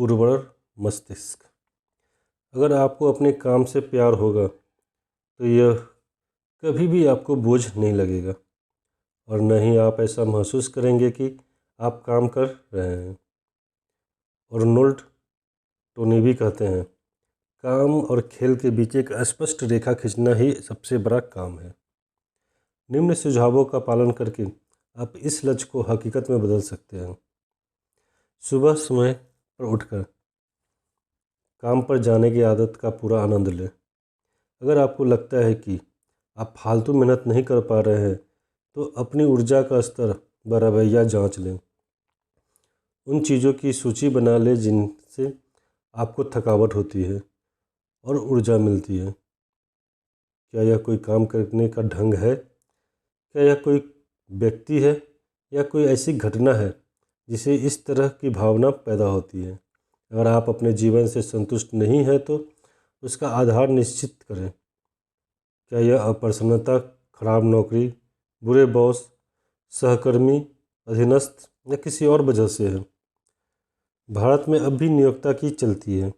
उर्वर मस्तिष्क। अगर आपको अपने काम से प्यार होगा तो यह कभी भी आपको बोझ नहीं लगेगा और न ही आप ऐसा महसूस करेंगे कि आप काम कर रहे हैं। अर्नोल्ड टोनेवी कहते हैं, काम और खेल के बीच एक स्पष्ट रेखा खींचना ही सबसे बड़ा काम है। निम्न सुझावों का पालन करके आप इस लक्ष्य को हकीकत में बदल सकते हैं। सुबह समय पर उठकर काम पर जाने की आदत का पूरा आनंद लें। अगर आपको लगता है कि आप फालतू मेहनत नहीं कर पा रहे हैं तो अपनी ऊर्जा का स्तर व रवैया जांच लें। उन चीज़ों की सूची बना लें जिनसे आपको थकावट होती है और ऊर्जा मिलती है। क्या यह कोई काम करने का ढंग है? क्या यह कोई व्यक्ति है या कोई ऐसी घटना है जिसे इस तरह की भावना पैदा होती है? अगर आप अपने जीवन से संतुष्ट नहीं हैं तो उसका आधार निश्चित करें। क्या यह अप्रसन्नता, खराब नौकरी, बुरे बॉस, सहकर्मी, अधीनस्थ या किसी और वजह से है? भारत में अब भी नियोक्ता की चलती है।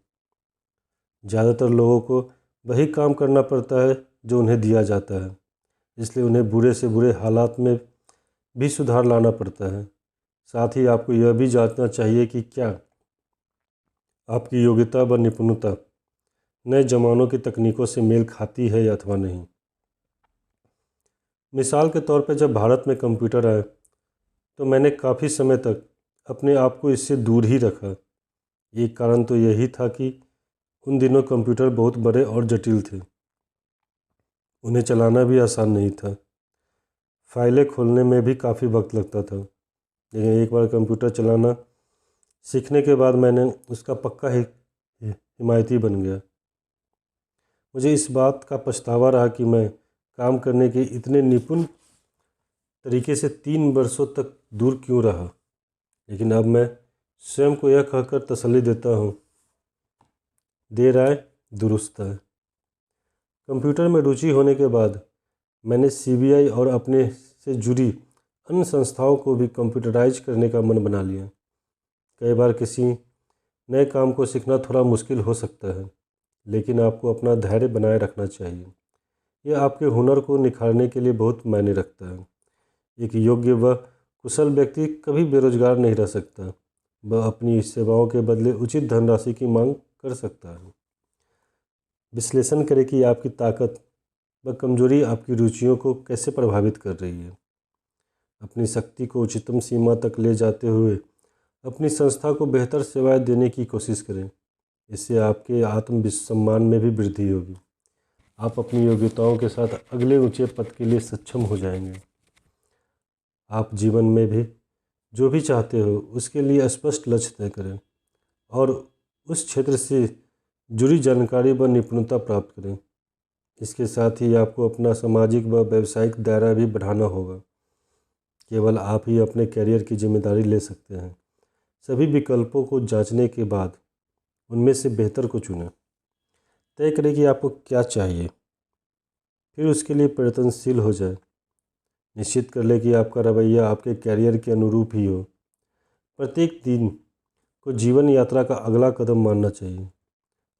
ज़्यादातर लोगों को वही काम करना पड़ता है जो उन्हें दिया जाता है, इसलिए उन्हें बुरे से बुरे हालात में भी सुधार लाना पड़ता है। साथ ही आपको यह भी जांचना चाहिए कि क्या आपकी योग्यता व निपुणता नए ज़मानों की तकनीकों से मेल खाती है या अथवा नहीं। मिसाल के तौर पर जब भारत में कंप्यूटर आए तो मैंने काफ़ी समय तक अपने आप को इससे दूर ही रखा। एक कारण तो यही था कि उन दिनों कंप्यूटर बहुत बड़े और जटिल थे, उन्हें चलाना भी आसान नहीं था, फाइलें खोलने में भी काफ़ी वक्त लगता था। लेकिन एक बार कंप्यूटर चलाना सीखने के बाद मैंने उसका पक्का हिमायती बन गया। मुझे इस बात का पछतावा रहा कि मैं काम करने के इतने निपुण तरीके से 3 वर्षों तक दूर क्यों रहा। लेकिन अब मैं स्वयं को यह कहकर तसल्ली देता हूँ, देर आए दुरुस्त आए। कंप्यूटर में रुचि होने के बाद मैंने सीबीआई और अपने से जुड़ी अन्य संस्थाओं को भी कंप्यूटराइज करने का मन बना लिया। कई बार किसी नए काम को सीखना थोड़ा मुश्किल हो सकता है, लेकिन आपको अपना धैर्य बनाए रखना चाहिए। यह आपके हुनर को निखारने के लिए बहुत मायने रखता है। एक योग्य व कुशल व्यक्ति कभी बेरोजगार नहीं रह सकता। वह अपनी सेवाओं के बदले उचित धनराशि की मांग कर सकता है। विश्लेषण करें कि आपकी ताकत व कमजोरी आपकी रुचियों को कैसे प्रभावित कर रही है। अपनी शक्ति को उच्चतम सीमा तक ले जाते हुए अपनी संस्था को बेहतर सेवाएं देने की कोशिश करें। इससे आपके आत्मसम्मान में भी वृद्धि होगी। आप अपनी योग्यताओं के साथ अगले ऊंचे पद के लिए सक्षम हो जाएंगे। आप जीवन में भी जो भी चाहते हो उसके लिए स्पष्ट लक्ष्य तय करें और उस क्षेत्र से जुड़ी जानकारी व निपुणता प्राप्त करें। इसके साथ ही आपको अपना सामाजिक व व्यावसायिक दायरा भी बढ़ाना होगा। केवल आप ही अपने करियर की जिम्मेदारी ले सकते हैं। सभी विकल्पों को जांचने के बाद उनमें से बेहतर को चुनें। तय करें कि आपको क्या चाहिए, फिर उसके लिए प्रयत्नशील हो जाए। निश्चित कर लें कि आपका रवैया आपके करियर के अनुरूप ही हो। प्रत्येक दिन को जीवन यात्रा का अगला कदम मानना चाहिए।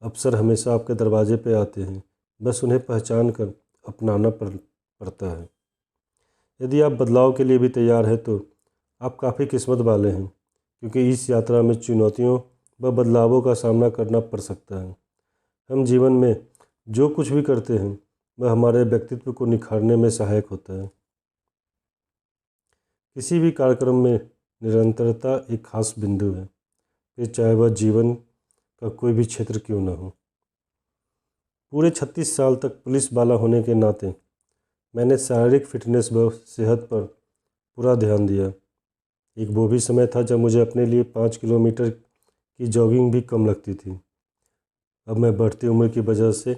अवसर हमेशा आपके दरवाजे पे आते हैं, बस उन्हें पहचान कर अपनाना पड़ता है। यदि आप बदलाव के लिए भी तैयार हैं तो आप काफ़ी किस्मत वाले हैं, क्योंकि इस यात्रा में चुनौतियों व बदलावों का सामना करना पड़ सकता है। हम जीवन में जो कुछ भी करते हैं वह हमारे व्यक्तित्व को निखारने में सहायक होता है। किसी भी कार्यक्रम में निरंतरता एक खास बिंदु है, फिर चाहे वह जीवन का कोई भी क्षेत्र क्यों न हो। पूरे 36 साल तक पुलिस वाला होने के नाते मैंने शारीरिक फिटनेस व सेहत पर पूरा ध्यान दिया। एक वो भी समय था जब मुझे अपने लिए 5 किलोमीटर की जॉगिंग भी कम लगती थी। अब मैं बढ़ती उम्र की वजह से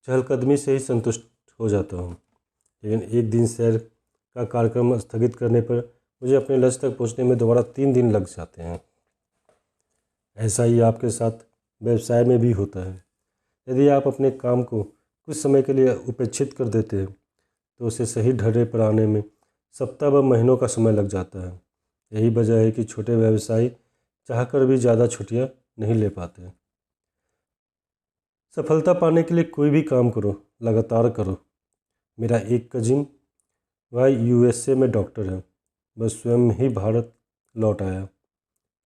चहलकदमी से ही संतुष्ट हो जाता हूँ। लेकिन एक दिन सैर का कार्यक्रम स्थगित करने पर मुझे अपने लक्ष्य तक पहुँचने में दोबारा 3 दिन लग जाते हैं। ऐसा ही आपके साथ व्यवसाय में भी होता है। यदि आप अपने काम को कुछ समय के लिए उपेक्षित कर देते हैं तो उसे सही ढर्रे पर आने में सप्ताह व महीनों का समय लग जाता है। यही वजह है कि छोटे व्यवसायी चाहकर भी ज़्यादा छुट्टियां नहीं ले पाते। सफलता पाने के लिए कोई भी काम करो, लगातार करो। मेरा एक कजिन, वह यूएसए में डॉक्टर है, वह स्वयं ही भारत लौट आया।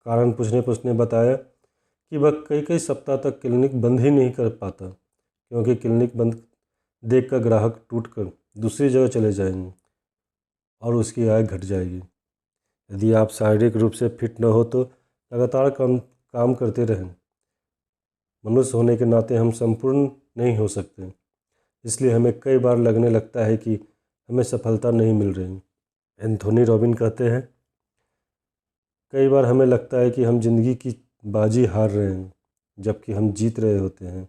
कारण पूछने पर उसने बताया कि वह कई कई सप्ताह तक क्लिनिक बंद ही नहीं कर पाता, क्योंकि क्लिनिक बंद देखकर ग्राहक टूटकर दूसरी जगह चले जाएंगे और उसकी आय घट जाएगी। यदि आप शारीरिक रूप से फिट न हो तो लगातार काम करते रहें। मनुष्य होने के नाते हम संपूर्ण नहीं हो सकते, इसलिए हमें कई बार लगने लगता है कि हमें सफलता नहीं मिल रही। एंथोनी रॉबिन कहते हैं, कई बार हमें लगता है कि हम जिंदगी की बाजी हार रहे हैं, जबकि हम जीत रहे होते हैं।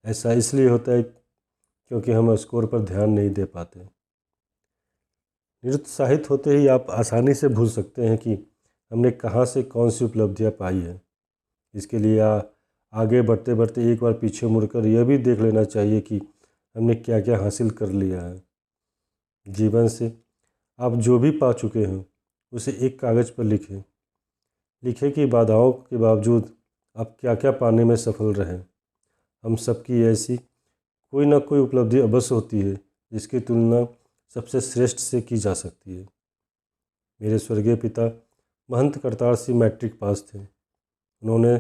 ऐसा इसलिए होता है क्योंकि हम स्कोर पर ध्यान नहीं दे पाते। निरुत्साहित होते ही आप आसानी से भूल सकते हैं कि हमने कहाँ से कौन सी उपलब्धियाँ पाई है। इसके लिए आगे बढ़ते बढ़ते एक बार पीछे मुड़कर यह भी देख लेना चाहिए कि हमने क्या क्या हासिल कर लिया है। जीवन से आप जो भी पा चुके हैं उसे एक कागज़ पर लिखें कि बाधाओं के बावजूद आप क्या क्या पाने में सफल रहे। हम सबकी ऐसी कोई ना कोई उपलब्धि अवश्य होती है जिसकी तुलना सबसे श्रेष्ठ से की जा सकती है। मेरे स्वर्गीय पिता महंत करतार सिंह मैट्रिक पास थे। उन्होंने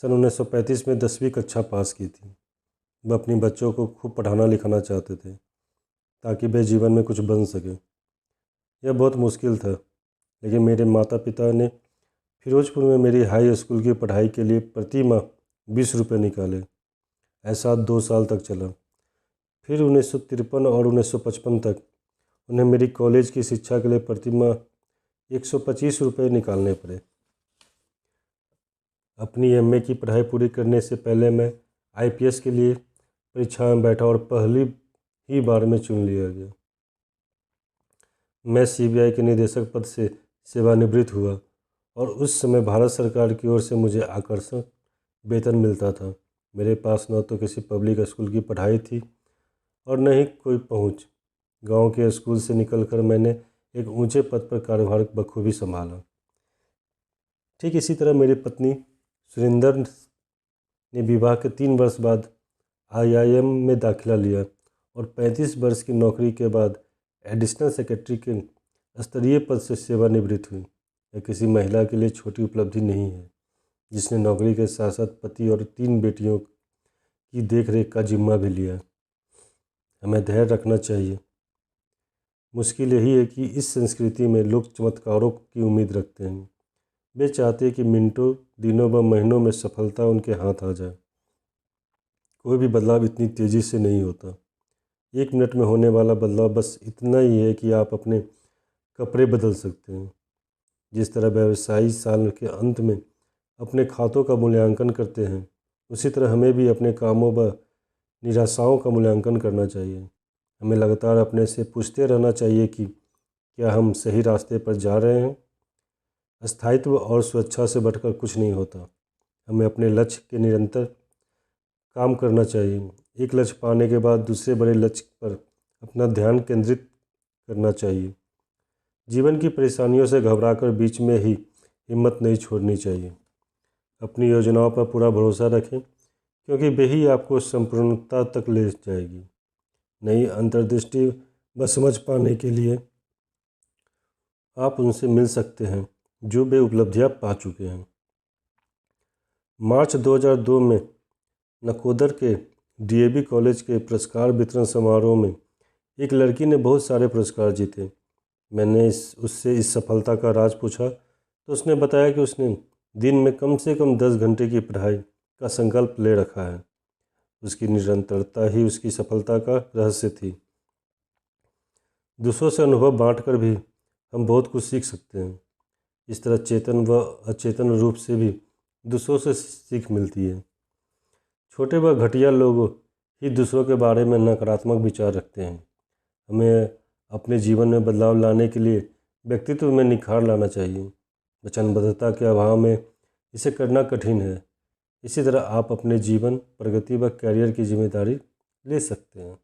सन 1935 में 10वीं कक्षा पास की थी। वह अपने बच्चों को खूब पढ़ाना लिखाना चाहते थे ताकि वे जीवन में कुछ बन सके। यह बहुत मुश्किल था, लेकिन मेरे माता पिता ने फिरोजपुर में मेरी हाई स्कूल की पढ़ाई के लिए प्रति माह 20 रुपये निकाले। ऐसा 2 साल तक चला। फिर 1953 और 1955 तक उन्हें मेरी कॉलेज की शिक्षा के लिए प्रति माह 125 रुपये निकालने पड़े। अपनी एमए की पढ़ाई पूरी करने से पहले मैं आईपीएस के लिए परीक्षा में बैठा और पहली ही बार में चुन लिया गया। मैं सीबीआई के निदेशक पद से सेवानिवृत्त हुआ और उस समय भारत सरकार की ओर से मुझे आकर्षक वेतन मिलता था। मेरे पास न तो किसी पब्लिक स्कूल की पढ़ाई थी और न ही कोई पहुंच। गांव के स्कूल से निकलकर मैंने एक ऊंचे पद पर कार्यभार बखूबी संभाला। ठीक इसी तरह मेरी पत्नी सुरिंदर ने विवाह के 3 वर्ष बाद आईआईएम में दाखिला लिया और 35 वर्ष की नौकरी के बाद एडिशनल सेक्रेटरी के स्तरीय पद से सेवानिवृत्त हुई। यह किसी महिला के लिए छोटी उपलब्धि नहीं है, जिसने नौकरी के साथ साथ पति और 3 बेटियों की देखरेख का जिम्मा भी लिया। हमें धैर्य रखना चाहिए। मुश्किल यही है कि इस संस्कृति में लोग चमत्कारों की उम्मीद रखते हैं। वे चाहते हैं कि मिनटों, दिनों व महीनों में सफलता उनके हाथ आ जाए। कोई भी बदलाव इतनी तेज़ी से नहीं होता। 1 मिनट में होने वाला बदलाव बस इतना ही है कि आप अपने कपड़े बदल सकते हैं। जिस तरह व्यवसायी साल के अंत में अपने खातों का मूल्यांकन करते हैं, उसी तरह हमें भी अपने कामों व निराशाओं का मूल्यांकन करना चाहिए। हमें लगातार अपने से पूछते रहना चाहिए कि क्या हम सही रास्ते पर जा रहे हैं। स्थायित्व और सुरक्षा से बढ़कर कुछ नहीं होता। हमें अपने लक्ष्य के निरंतर काम करना चाहिए। एक लक्ष्य पाने के बाद दूसरे बड़े लक्ष्य पर अपना ध्यान केंद्रित करना चाहिए। जीवन की परेशानियों से घबराकर बीच में ही हिम्मत नहीं छोड़नी चाहिए। अपनी योजनाओं पर पूरा भरोसा रखें, क्योंकि वे ही आपको संपूर्णता तक ले जाएगी। नई अंतर्दृष्टि व समझ पाने के लिए आप उनसे मिल सकते हैं जो वे उपलब्धियां पा चुके हैं। मार्च 2002 में नकोदर के डीएवी कॉलेज के पुरस्कार वितरण समारोह में एक लड़की ने बहुत सारे पुरस्कार जीते। मैंने उससे इस सफलता का राज पूछा तो उसने बताया कि उसने दिन में कम से कम 10 घंटे की पढ़ाई का संकल्प ले रखा है। उसकी निरंतरता ही उसकी सफलता का रहस्य थी। दूसरों से अनुभव बांटकर भी हम बहुत कुछ सीख सकते हैं। इस तरह चेतन व अचेतन रूप से भी दूसरों से सीख मिलती है। छोटे व घटिया लोग ही दूसरों के बारे में नकारात्मक विचार रखते हैं। हमें अपने जीवन में बदलाव लाने के लिए व्यक्तित्व में निखार लाना चाहिए। वचनबद्धता के अभाव में इसे करना कठिन है। इसी तरह आप अपने जीवन, प्रगति व करियर की जिम्मेदारी ले सकते हैं।